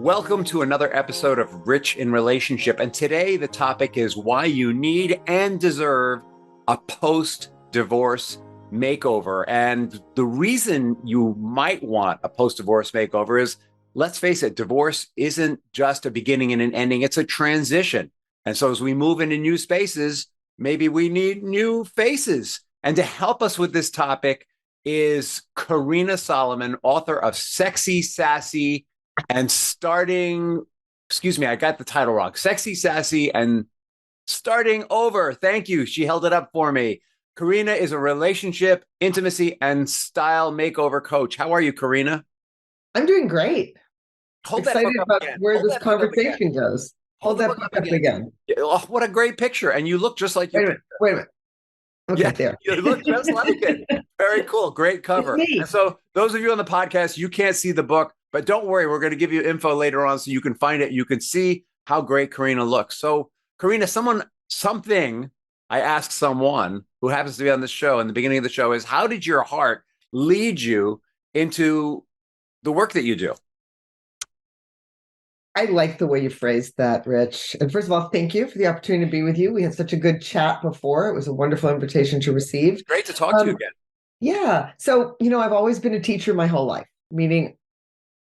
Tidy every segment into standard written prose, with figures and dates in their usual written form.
Welcome to another episode of Rich in Relationship. And today the topic is why you need and deserve a post-divorce makeover. And the reason you might want a post-divorce makeover is, let's face it, divorce isn't just a beginning and an ending, it's a transition. And so as we move into new spaces, maybe we need new faces. And to help us with this topic is Karina Solomon, author of Sexy, Sassy, and Starting, I got the title wrong. Sexy, Sassy, and Starting Over. Thank you. She held it up for me. Karina is a relationship, intimacy, and style makeover coach. How are you, Karina? I'm doing great. Hold that Excited book up about again. where Hold this that book up again. conversation goes. Hold Hold the that book book up up again. again. Oh, what a great picture. And you look just like your picture. Wait a minute. Okay, Yeah, there. you look just like it. Very cool. Great It's cover. me. And so those of you on the podcast, you can't see the book, but don't worry. We're going to give you info later on so you can find it. You can see how great Karina looks. So Karina, something I asked someone who happens to be on the show in the beginning of the show is, how did your heart lead you into the work that you do? I like the way you phrased that, Rich. And first of all, thank you for the opportunity to be with you. We had such a good chat before. It was a wonderful invitation to receive. Great to talk to you again. Yeah. So, I've always been a teacher my whole life, meaning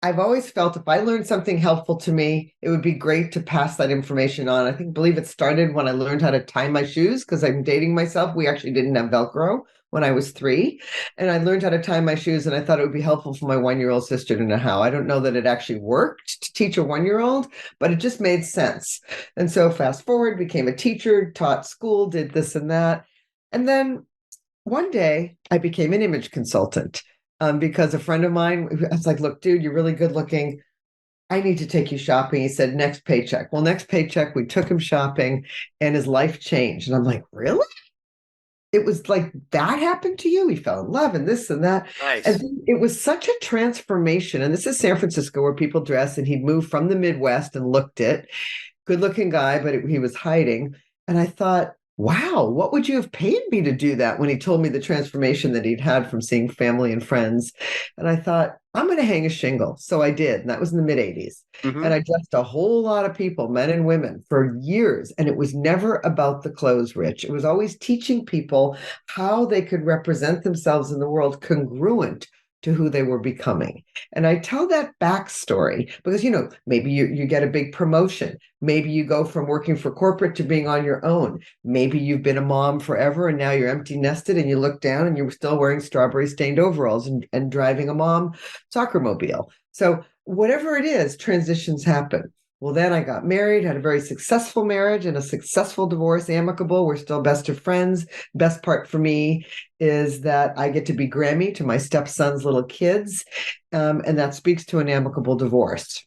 I've always felt if I learned something helpful to me, it would be great to pass that information on. Believe it started when I learned how to tie my shoes because I'm dating myself. We actually didn't have Velcro when I was 3. And I learned how to tie my shoes, and I thought it would be helpful for my 1-year-old sister to know how. I don't know that it actually worked to teach a 1-year-old, but it just made sense. And so fast forward, became a teacher, taught school, did this and that. And then one day I became an image consultant because a friend of mine, I was like, look, dude, you're really good looking. I need to take you shopping. He said, next paycheck. Well, next paycheck, we took him shopping and his life changed. And I'm like, really? It was like that happened to you? He fell in love and this and that. Nice. And it was such a transformation. And this is San Francisco where people dress. And he'd moved from the Midwest and looked it. Good looking guy, but he was hiding. And I thought, wow, what would you have paid me to do that when he told me the transformation that he'd had from seeing family and friends? And I thought, I'm going to hang a shingle. So I did. And that was in the mid 80s. And Mm-hmm. I dressed a whole lot of people, men and women, for years. And it was never about the clothes, Rich. It was always teaching people how they could represent themselves in the world congruent to who they were becoming. And I tell that backstory because, maybe you get a big promotion. Maybe you go from working for corporate to being on your own. Maybe you've been a mom forever and now you're empty nested and you look down and you're still wearing strawberry stained overalls and driving a mom soccer mobile. So whatever it is, transitions happen. Well, then I got married, had a very successful marriage and a successful divorce, amicable. We're still best of friends. Best part for me is that I get to be Grammy to my stepson's little kids. And that speaks to an amicable divorce.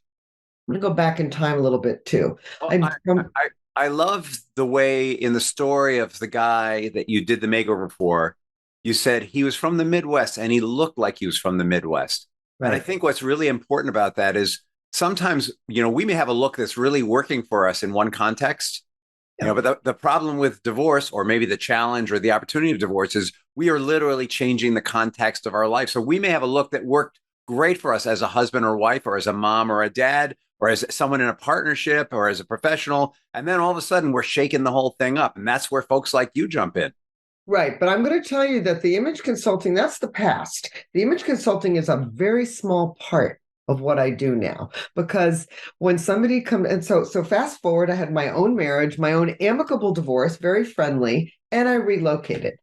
I'm going to go back in time a little bit too. Well, I'm from, I love the way in the story of the guy that you did the makeover for, you said he was from the Midwest and he looked like he was from the Midwest. And I right. think what's really important about that is sometimes, we may have a look that's really working for us in one context, Yeah. but the problem with divorce, or maybe the challenge or the opportunity of divorce, is we are literally changing the context of our life. So we may have a look that worked great for us as a husband or wife, or as a mom or a dad, or as someone in a partnership, or as a professional. And then all of a sudden we're shaking the whole thing up. And that's where folks like you jump in. Right. But I'm going to tell you that the image consulting, that's the past. The image consulting is a very small part of what I do now. Because when somebody comes, and so fast forward, I had my own marriage, my own amicable divorce, very friendly, and I relocated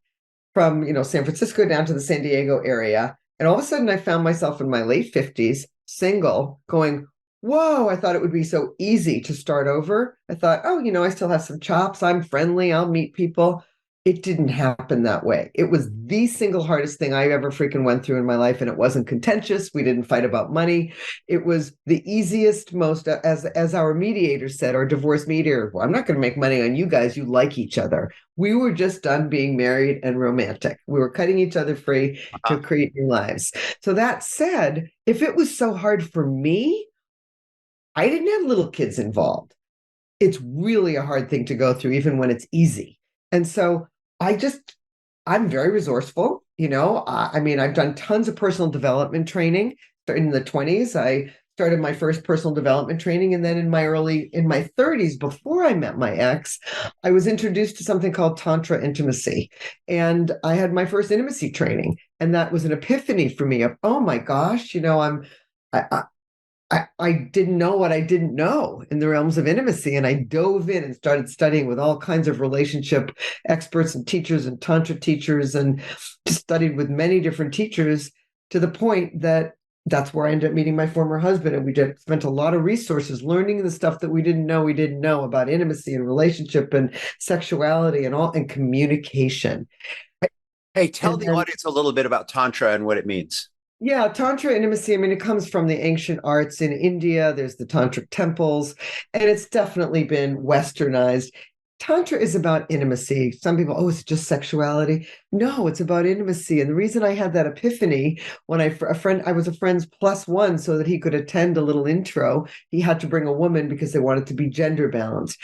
from, San Francisco down to the San Diego area. And all of a sudden I found myself in my late 50s, single, going, whoa, I thought it would be so easy to start over. I thought, oh, I still have some chops. I'm friendly. I'll meet people. It didn't happen that way. It was the single hardest thing I ever freaking went through in my life. And it wasn't contentious. We didn't fight about money. It was the easiest, most, as our mediator said, our divorce mediator, well, I'm not going to make money on you guys. You like each other. We were just done being married and romantic. We were cutting each other free to Uh-huh. create new lives. So that said, if it was so hard for me, I didn't have little kids involved. It's really a hard thing to go through, even when it's easy. And so I just, I'm very resourceful. I've done tons of personal development training. Starting in the 20s, I started my first personal development training. And then in my 30s, before I met my ex, I was introduced to something called Tantra intimacy. And I had my first intimacy training. And that was an epiphany for me of, oh my gosh, I, I didn't know what I didn't know in the realms of intimacy. And I dove in and started studying with all kinds of relationship experts and teachers and Tantra teachers, and studied with many different teachers to the point that that's where I ended up meeting my former husband. And we did spent a lot of resources learning the stuff that we didn't know about intimacy and relationship and sexuality and all and communication. Hey, tell And the then audience a little bit about Tantra and what it means. yeah, Tantra intimacy, I mean, it comes from the ancient arts in India. There's the Tantric temples, and it's definitely been westernized. Tantra is about intimacy. Some people, oh, it's just sexuality. No, it's about intimacy. And the reason I had that epiphany when I was a friend's plus one so that he could attend a little intro, he had to bring a woman because they wanted to be gender balanced.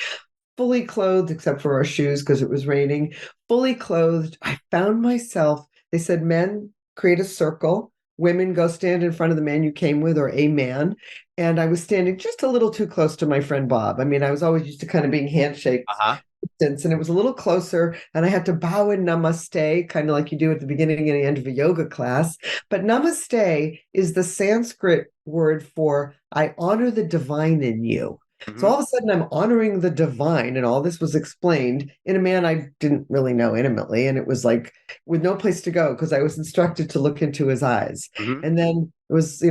Fully clothed, except for our shoes because it was raining, fully clothed. I found myself, they said, men create a circle, women go stand in front of the man you came with or a man. And I was standing just a little too close to my friend Bob. I mean, I was always used to kind of being handshake Uh-huh. distance, and it was a little closer. And I had to bow in namaste, kind of like you do at the beginning and the end of a yoga class. But namaste is the Sanskrit word for I honor the divine in you. So Hmm. all of a sudden, I'm honoring the divine, and all this was explained in a man I didn't really know intimately. And it was like with no place to go because I was instructed to look into his eyes. Hmm. And then it was,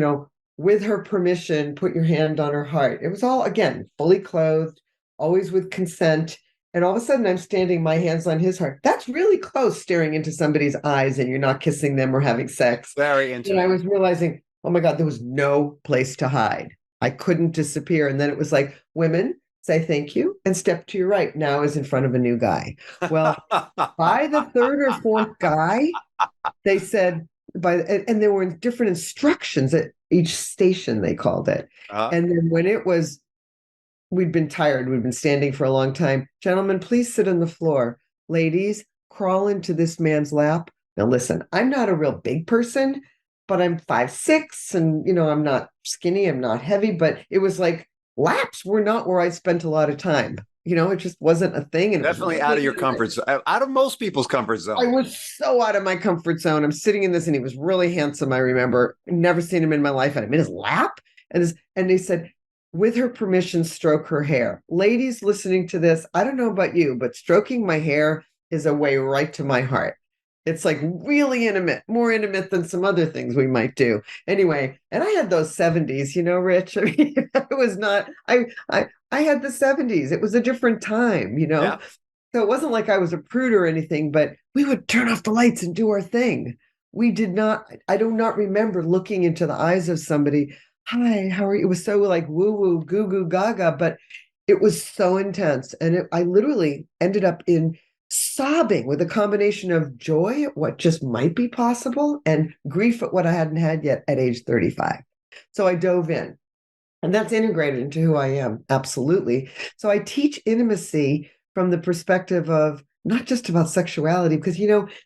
with her permission, put your hand on her heart. It was all, again, fully clothed, always with consent. And all of a sudden, I'm standing, my hands on his heart. That's really close, staring into somebody's eyes, and you're not kissing them or having sex. Very And I intimate. was realizing, oh my God, there was no place to hide. I couldn't disappear. And then it was like, women, say thank you and step to your right. Now is in front of a new guy. Well, by the third or fourth guy, they said, and there were different instructions at each station, they called it. Uh, And then when it was, we'd been tired, we'd been standing for a long time. Gentlemen, please sit on the floor. Ladies, crawl into this man's lap. Now, listen, I'm not a real big person, but I'm 5'6", and I'm not skinny, I'm not heavy, but it was like laps were not where I spent a lot of time. It just wasn't a thing, and it was Definitely out of really your comfort zone, out of most people's comfort I zone. was so out of my comfort zone. I'm sitting in this, and he was really handsome. I remember, never seen him in my life, and I'm in his lap, and they said, with her permission, stroke her hair. Ladies listening to this, I don't know about you, but stroking my hair is a way right to my heart. It's like really intimate, more intimate than some other things we might do. Anyway, and I had those 70s, Rich. I mean, it was not. I had the 70s. It was a different time. Yeah. So it wasn't like I was a prude or anything, but we would turn off the lights and do our thing. We did not, I do not remember looking into the eyes of somebody. Hi, how are you? It was so like woo woo, goo goo gaga, but it was so intense. And I literally ended up in sobbing with a combination of joy at what just might be possible and grief at what I hadn't had yet at age 35. So I dove in. And that's integrated into who I am. Absolutely. So I teach intimacy from the perspective of not just about sexuality, because,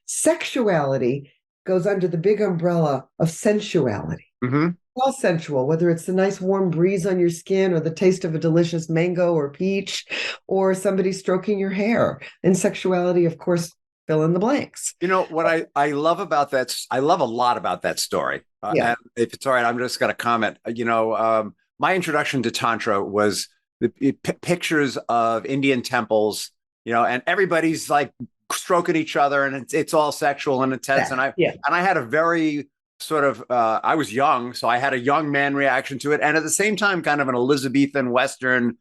sexuality goes under the big umbrella of sensuality. Hmm. All sensual, whether it's the nice warm breeze on your skin or the taste of a delicious mango or peach or somebody stroking your hair. And sexuality, of course, fill in the blanks. What I love about that, I love a lot about that story. Yeah. And if it's all right, I'm just going to comment. My introduction to Tantra was the pictures of Indian temples, and everybody's like stroking each other, and it's all sexual and intense. That, yeah. And I had a very sort of I was young, so I had a young man reaction to it, and at the same time, kind of an Elizabethan Western,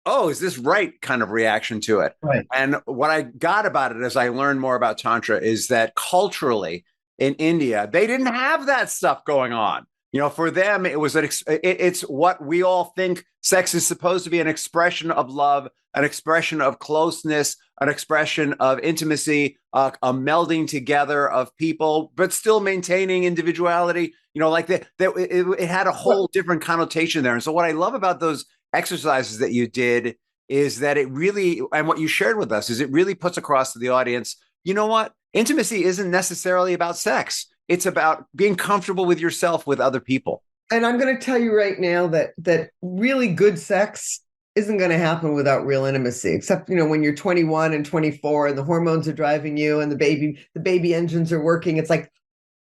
oh, is this right kind of reaction to it. Right. And what I got about it as I learned more about Tantra is that culturally in India, they didn't have that stuff going on. For them, it was it's what we all think sex is supposed to be: an expression of love, an expression of closeness, an expression of intimacy, a melding together of people, but still maintaining individuality. Like it had a whole different connotation there. And so what I love about those exercises that you did is that it really, and what you shared with us, is it really puts across to the audience, you know what? Intimacy isn't necessarily about sex. It's about being comfortable with yourself, with other people. And I'm going to tell you right now that really good sex isn't going to happen without real intimacy, except when you're 21 and 24 and the hormones are driving you and the baby engines are working. It's like,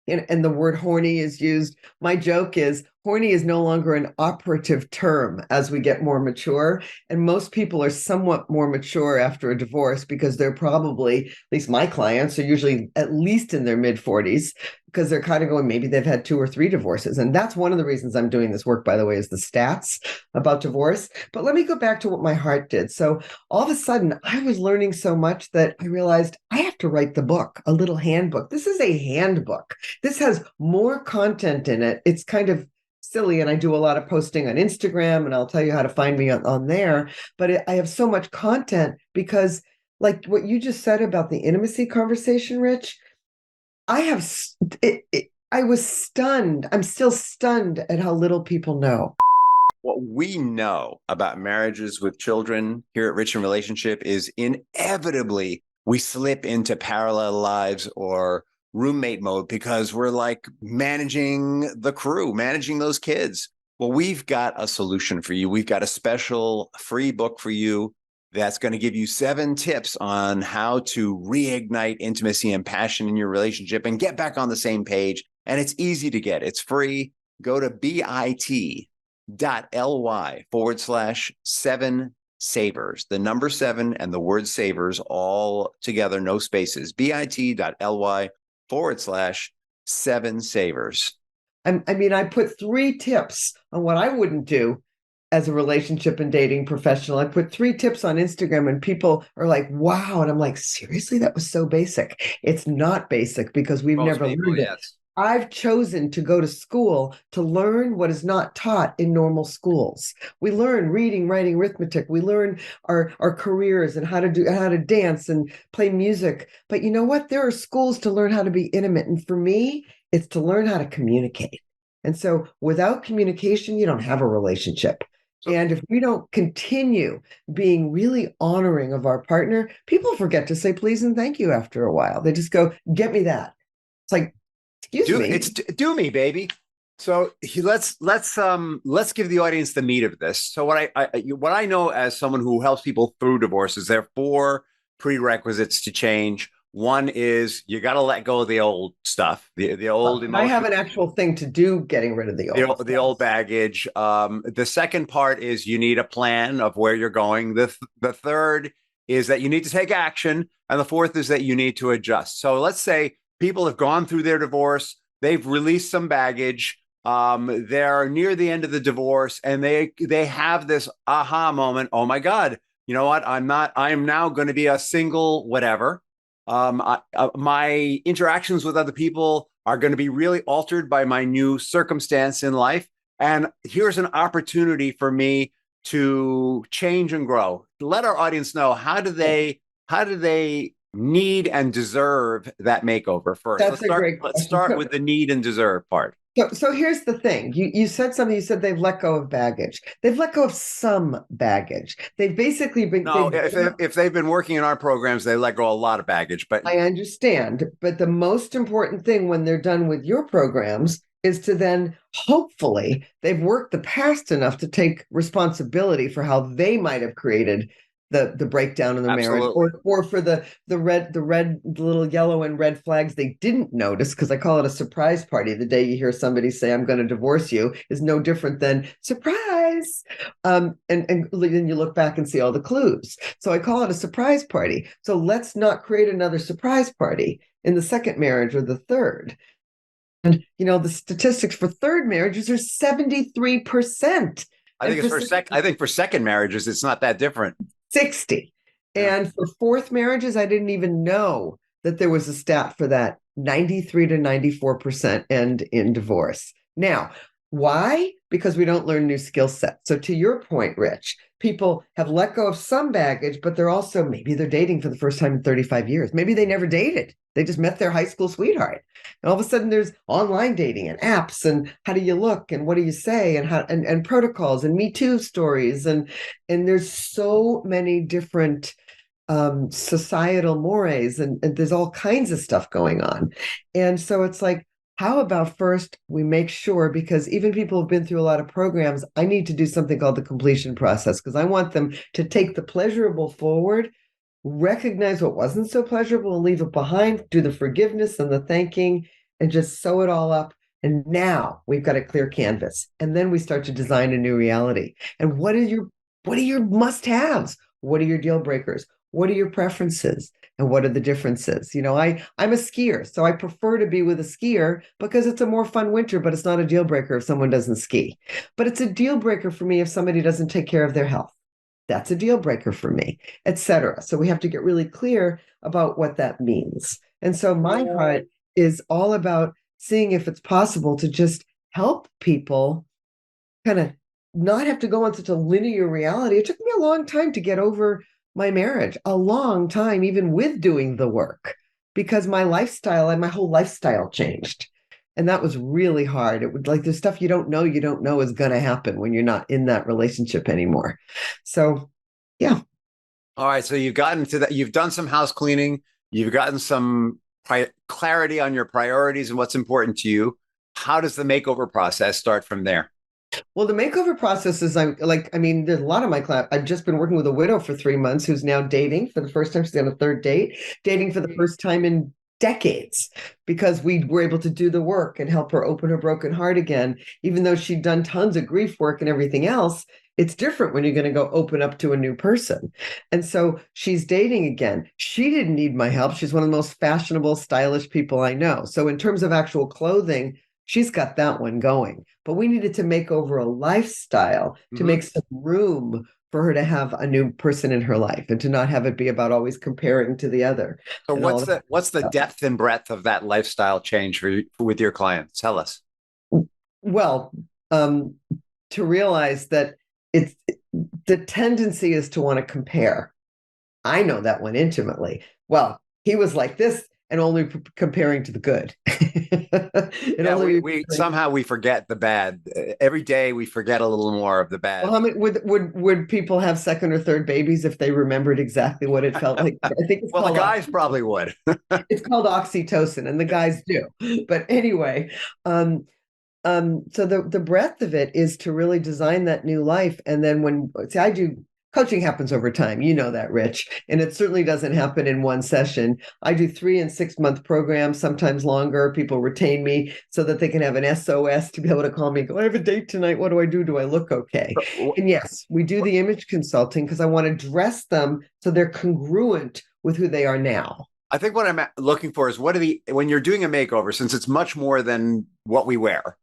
and the word horny is used. My joke is horny is no longer an operative term as we get more mature. And most people are somewhat more mature after a divorce because they're probably, at least my clients, are usually at least in their mid 40s because they're kind of going, maybe they've had 2 or 3 divorces. And that's one of the reasons I'm doing this work, by the way, is the stats about divorce. But let me go back to what my heart did. So all of a sudden, I was learning so much that I realized I have to write the book, a little handbook. This is a handbook. This has more content in it. It's kind of silly, and I do a lot of posting on Instagram, and I'll tell you how to find me on there. But I have so much content because, like what you just said about the intimacy conversation, Rich, I have I was stunned. I'm still stunned at how little people know. What we know about marriages with children here at Rich in Relationship is inevitably we slip into parallel lives or roommate mode because we're like managing the crew, managing those kids. Well, we've got a solution for you. We've got a special free book for you that's going to give you 7 tips on how to reignite intimacy and passion in your relationship and get back on the same page. And it's easy to get. It's free. Go to bit.ly/7 savers, the number 7 and the word savers all together, no spaces, bit.ly/7 savers. I mean, I put 3 tips on what I wouldn't do as a relationship and dating professional. I put 3 tips on Instagram and people are like, wow. And I'm like, seriously, that was so basic. It's not basic because we've Most never people, learned it. yes. I've chosen to go to school to learn what is not taught in normal schools. We learn reading, writing, arithmetic. We learn our careers and how to dance and play music. But you know what? There are schools to learn how to be intimate. And for me, it's to learn how to communicate. And so without communication, you don't have a relationship. So And if we don't continue being really honoring of our partner, people forget to say please and thank you after a while. They just go, get me that. It's like, excuse me. do me, baby. So let's give the audience the meat of this. So what I know as someone who helps people through divorces, there are 4 prerequisites to change. One is you got to let go of the old stuff, the old I emotional, have an actual thing to do getting rid of the old. the old baggage. The second part is you need a plan of where you're going. The third is that you need to take action, and the fourth is that you need to adjust. So let's say people have gone through their divorce, they've released some baggage, they're near the end of the divorce, and they have this aha moment. Oh my God, you know what? I am now going to be a single whatever. My interactions with other people are going to be really altered by my new circumstance in life. And here's an opportunity for me to change and grow. Let our audience know, how do they need and deserve that makeover first? That's a great Let's question. start with the need and deserve part. So here's the thing. You said something. You said they've let go of baggage. They've let go of some baggage. They've basically been. No, if they've been working in our programs, they let go a lot of baggage. But I understand, but the most important thing when they're done with your programs is to then hopefully they've worked the past enough to take responsibility for how they might have created the breakdown in the marriage, absolutely. or for the little yellow and red flags they didn't notice, because I call it a surprise party. The day you hear somebody say I'm going to divorce you is no different than surprise. And then you look back and see all the clues. So I call it a surprise party. So let's not create another surprise party in the second marriage or the third. And the statistics for third marriages are 73%. I think for second marriages, it's not that different. 60. Yeah. And for fourth marriages, I didn't even know that there was a stat for that. 93 to 94% end in divorce. Now, why? Because we don't learn new skill sets. So to your point, Rich, people have let go of some baggage, but maybe they're dating for the first time in 35 years. Maybe they never dated. They just met their high school sweetheart. And all of a sudden there's online dating and apps and how do you look and what do you say and how and protocols and Me Too stories and there's so many different societal mores and there's all kinds of stuff going on. And so it's like, how about first we make sure, because even people who've been through a lot of programs, I need to do something called the completion process because I want them to take the pleasurable forward, recognize what wasn't so pleasurable and leave it behind, do the forgiveness and the thanking, and just sew it all up. And now we've got a clear canvas. And then we start to design a new reality. And what are your must-haves? What are your deal breakers? What are your preferences? And what are the differences? I'm a skier, so I prefer to be with a skier because it's a more fun winter, but it's not a deal breaker if someone doesn't ski. But it's a deal breaker for me if somebody doesn't take care of their health. That's a deal breaker for me, etc. So we have to get really clear about what that means. And so my heart is all about seeing if it's possible to just help people kind of not have to go on such a linear reality. It took me a long time to get over my marriage, a long time, even with doing the work, because my lifestyle and my whole lifestyle changed. And that was really hard. It would like there's stuff you don't know is going to happen when you're not in that relationship anymore. So, yeah. All right. So you've gotten to that. You've done some house cleaning. You've gotten some clarity on your priorities and what's important to you. How does the makeover process start from there? Well, the makeover process is there's a lot of my class. I've just been working with a widow for 3 months who's now dating for the first time. She's on a third date, dating for the first time in decades because we were able to do the work and help her open her broken heart again. Even though she'd done tons of grief work and everything else, it's different when you're going to go open up to a new person. And so she's dating again. She didn't need my help. She's one of the most fashionable, stylish people I know. So in terms of actual clothing, she's got that one going. But we needed to make over a lifestyle to make some room for her to have a new person in her life and to not have it be about always comparing to the other. So what's the depth and breadth of that lifestyle change with your clients? Tell us. Well, to realize that it's the tendency is to want to compare. I know that one intimately. Well, he was like this and only comparing to the good. We somehow we forget the bad. Every day we forget a little more of the bad. Well, how many would people have second or third babies if they rememred exactly what it felt like? I think it's well, the guys probably would. It's called oxytocin, and the guys do. But anyway, so the breadth of it is to really design that new life. And then I do coaching happens over time. You know that, Rich. And it certainly doesn't happen in one session. I do 3 and 6 month programs, sometimes longer. People retain me so that they can have an SOS to be able to call me and go, I have a date tonight. What do I do? Do I look okay? And yes, we do the image consulting because I want to dress them so they're congruent with who they are now. I think what I'm looking for is when you're doing a makeover, since it's much more than what we wear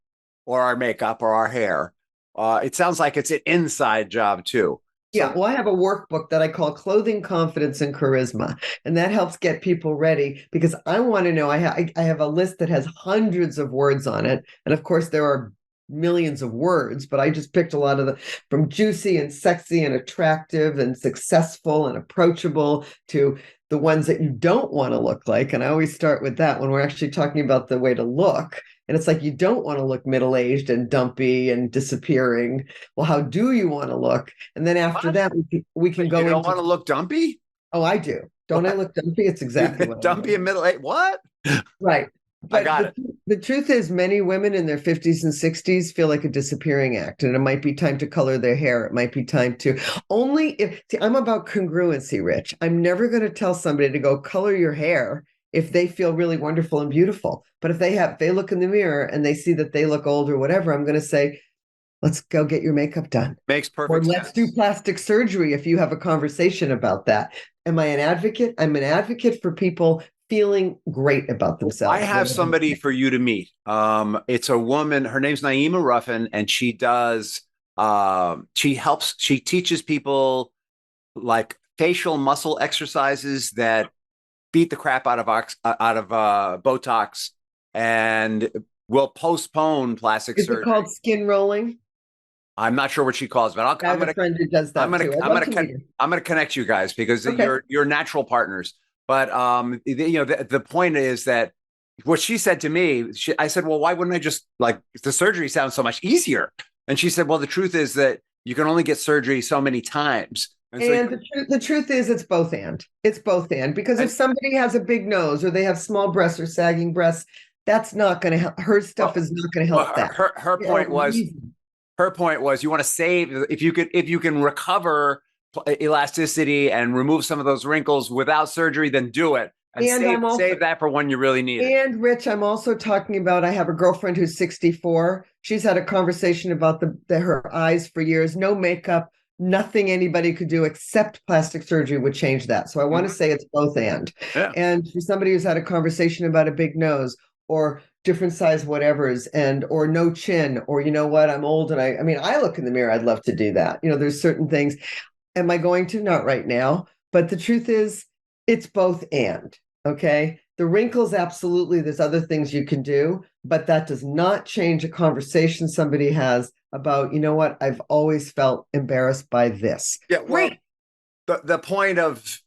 or our makeup or our hair, it sounds like it's an inside job too. Yeah, well, I have a workbook that I call Clothing, Confidence, and Charisma. And that helps get people ready because I want to know. I have a list that has hundreds of words on it. And of course, there are millions of words, but I just picked a lot of from juicy and sexy and attractive and successful and approachable to the ones that you don't want to look like. And I always start with that when we're actually talking about the way to look. And it's like, you don't want to look middle-aged and dumpy and disappearing. Well, how do you want to look? And then after that, we can go into... You don't want to look dumpy? Oh, I do. Don't I look dumpy? It's exactly what dumpy and middle-aged? What? Right. But I got it. The truth is, many women in their 50s and 60s feel like a disappearing act, and it might be time to color their hair. It might be time to I'm about congruency, Rich. I'm never going to tell somebody to go color your hair if they feel really wonderful and beautiful. But if they look in the mirror and they see that they look old or whatever, I'm going to say, let's go get your makeup done. Makes perfect sense. Or let's do plastic surgery if you have a conversation about that. Am I an advocate? I'm an advocate for people feeling great about themselves. I have somebody for you to meet. It's a woman. Her name's Naima Ruffin, and she teaches people like facial muscle exercises that beat the crap out of Botox and will postpone plastic surgery. Is it called skin rolling? I'm not sure what she calls it, but I have a friend who does that. I'm gonna connect you guys because you're natural partners. But the point is that what she said to me, I said, well, why wouldn't I just the surgery sounds so much easier? And she said, well, the truth is that you can only get surgery so many times. And the truth is it's both and. It's both and because if somebody has a big nose or they have small breasts or sagging breasts, That's not going to help. Her stuff Well, is not going to well, help that. her There are point was reasons. you want to save if you can recover elasticity and remove some of those wrinkles without surgery, then do it and And I'm also, save that for when you really need it. and Rich, I'm also talking about, I have a girlfriend who's 64. She's had a conversation about her eyes for years, no makeup, nothing anybody could do except plastic surgery would change that. So I want to Mhm. say it's both and. Yeah. And for somebody who's had a conversation about a big nose or different size whatevers and or no chin, or you know what, I'm old and I mean, I look in the mirror, I'd love to do that. There's certain things. Am I going to? Not right now. But the truth is, it's both and. Okay. The wrinkles, absolutely. There's other things you can do, but that does not change a conversation somebody has about, you know what, I've always felt embarrassed by this. Yeah. Great. Well, the point of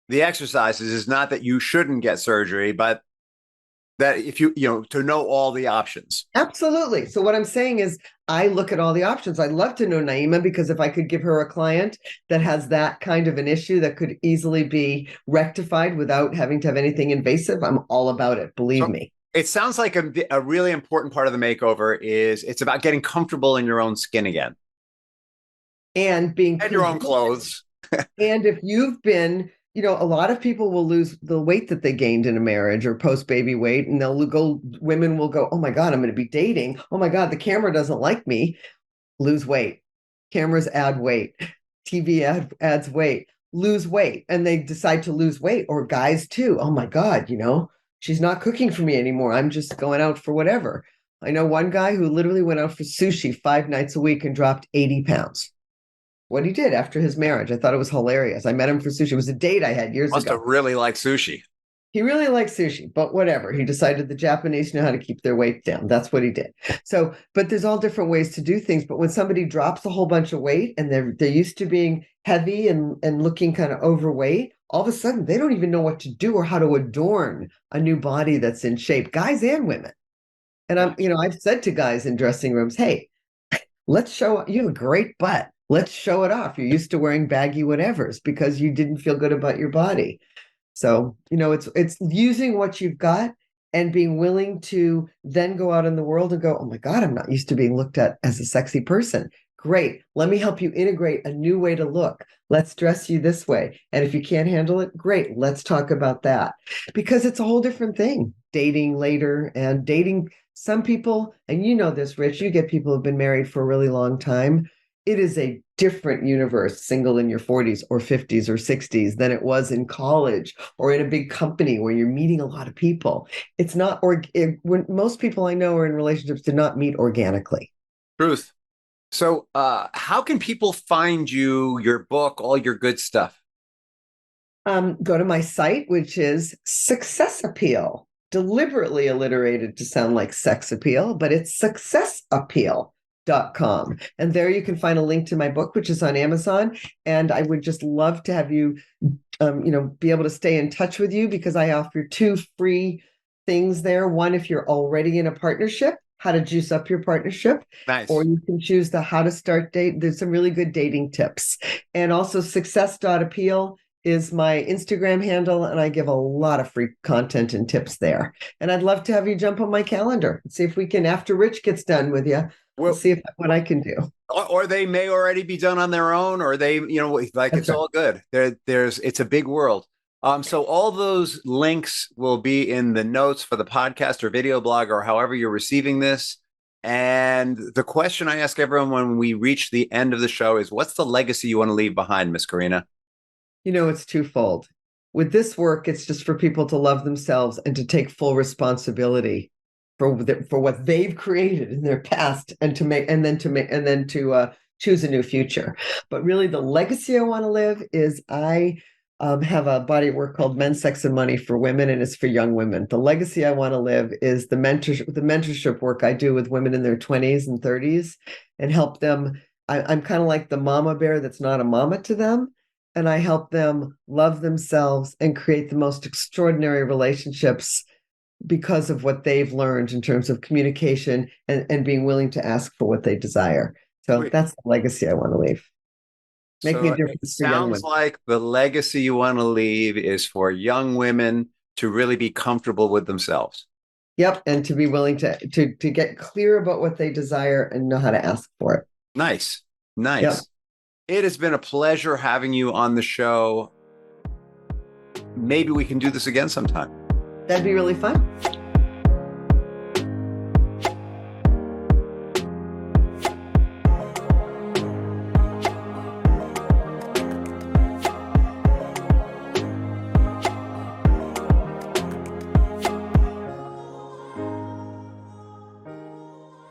the exercises is not that you shouldn't get surgery, but that if to know all the options. Absolutely. So what I'm saying is I look at all the options. I'd love to know Naima because if I could give her a client that has that kind of an issue that could easily be rectified without having to have anything invasive, I'm all about it. Believe So me. it sounds like a really important part of the makeover is it's about getting comfortable in your own skin again And being and your own congruent. clothes. And if you've been, a lot of people will lose the weight that they gained in a marriage or post baby weight, and women will go, oh my God, I'm going to be dating. Oh my God, the camera doesn't like me. Lose weight. Cameras add weight. TV adds weight. Lose weight. And they decide to lose weight, or guys too. Oh my God, she's not cooking for me anymore. I'm just going out for whatever. I know one guy who literally went out for sushi 5 nights a week and dropped 80 pounds. What he did after his marriage. I thought it was hilarious. I met him for sushi. It was a date I had years Must have ago. really liked sushi. He really likes sushi, but whatever. He decided the Japanese know how to keep their weight down. That's what he did. So, but there's all different ways to do things. But when somebody drops a whole bunch of weight and they're used to being heavy and looking kind of overweight, all of a sudden they don't even know what to do or how to adorn a new body that's in shape, guys and women. And I've said to guys in dressing rooms, hey, let's show you have a great butt. Let's show it off. You're used to wearing baggy whatevers because you didn't feel good about your body. So, it's using what you've got and being willing to then go out in the world and go, oh my God, I'm not used to being looked at as a sexy person. Great. Let me help you integrate a new way to look. Let's dress you this way. And if you can't handle it, great. Let's talk about that because it's a whole different thing. Dating later and dating some people, and you know this, Rich, you get people who've been married for a really long time. It is a different universe, single in your 40s or 50s or 60s, than it was in college or in a big company where you're meeting a lot of people. It's not, when most people I know are in relationships did not meet organically. Truth. So, how can people find you, your book, all your good stuff? Go to my site, which is Success Appeal, deliberately alliterated to sound like sex appeal, but it's successappeal.com. And there you can find a link to my book, which is on Amazon. And I would just love to have you, be able to stay in touch with you because I offer 2 free things there. One, if you're already in a partnership, how to juice up your partnership, or Nice. you can choose the how to start date. There's some really good dating tips. And also success.appeal is my Instagram handle, and I give a lot of free content and tips there. And I'd love to have you jump on my calendar and see if we can, after Rich gets done with you, we'll Well, see what I can do. or they may already be done on their own, or they, like That's it's right. all good. It's a big world. So all those links will be in the notes for the podcast or video blog or however you're receiving this. And the question I ask everyone when we reach the end of the show is, what's the legacy you want to leave behind, Miss Karina? It's twofold. With this work, it's just for people to love themselves and to take full responsibility for what they've created in their past and to choose a new future. But really, the legacy I want to live is I have a body of work called Men, Sex, and Money for Women, and it's for young women. The legacy I want to live is the mentorship work I do with women in their 20s and 30s and help them. I'm kind of like the mama bear that's not a mama to them, and I help them love themselves and create the most extraordinary relationships because of what they've learned in terms of communication and being willing to ask for what they desire. So Sweet. that's the legacy I want to leave, making a So it difference for young sounds women. like the legacy you want to leave is for young women to really be comfortable with themselves. Yep. And to be willing to get clear about what they desire and know how to ask for it. Nice. Yep. Nice. It has been a pleasure having you on the show. Maybe we can do this again sometime. That'd be really fun.